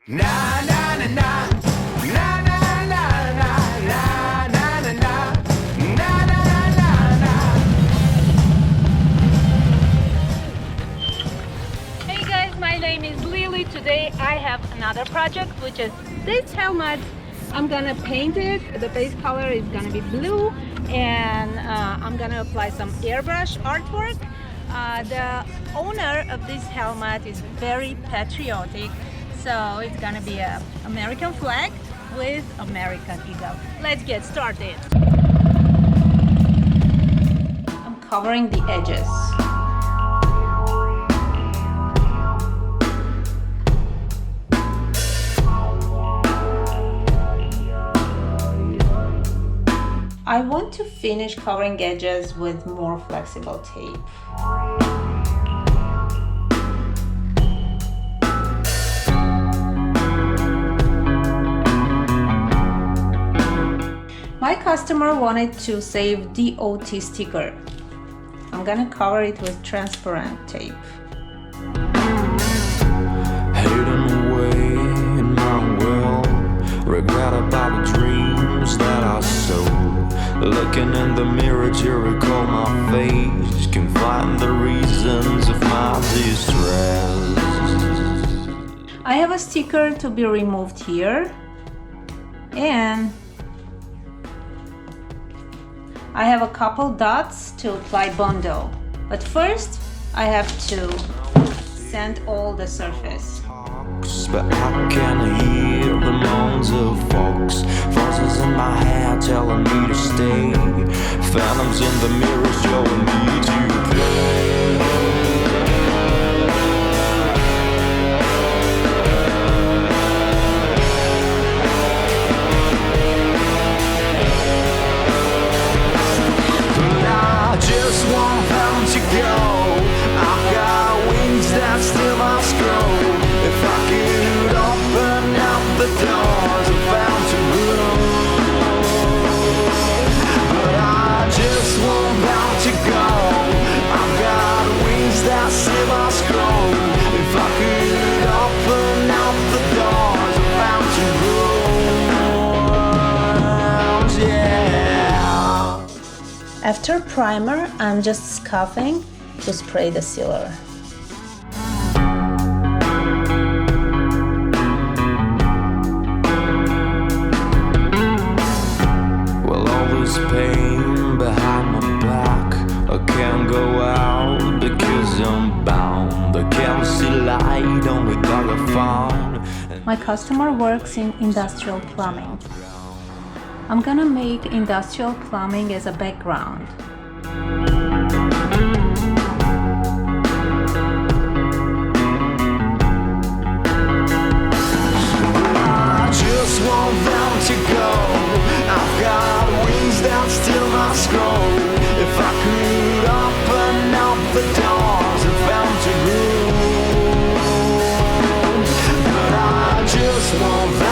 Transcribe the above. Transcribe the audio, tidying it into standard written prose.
Na na na na na na na na na na na na na na na. Hey guys, my name is Lily. Today I have another project, which is this helmet. I'm gonna paint it. The base color is gonna be blue, and I'm gonna apply some airbrush artwork. The owner of this helmet is very patriotic, so it's gonna be an American flag with American eagle. Let's get started. I'm covering the edges. I want to finish covering edges with more flexible tape. My customer wanted to save DOT sticker. I'm gonna cover it with transparent tape. Hidden away in my world, regret about the dreams that I sowed. Looking in the mirror to recall my face, can find the reasons of my distress. I have a sticker to be removed here, and I have a couple dots to apply Bondo. But first, I have to sand all the surface. But I can hear the moans of folks, voices in my head telling me to stay, phantoms in the mirror showing me to play. But I just want them to go. I've got wings that still must grow. If I could open up the doors and found to room, but I just want them to go. I've got wings that still must grow. If I could open up the doors and found to room, yeah. After primer, I'm just scuffing to spray the sealer. Pain behind my back, I can't go out because I'm bound. I can't see light, only dark I found. My customer works in industrial plumbing. I'm gonna make industrial plumbing as a background. I just want them to go. I've got wings that still must grow. If I could open up the doors and found to room, but I just want them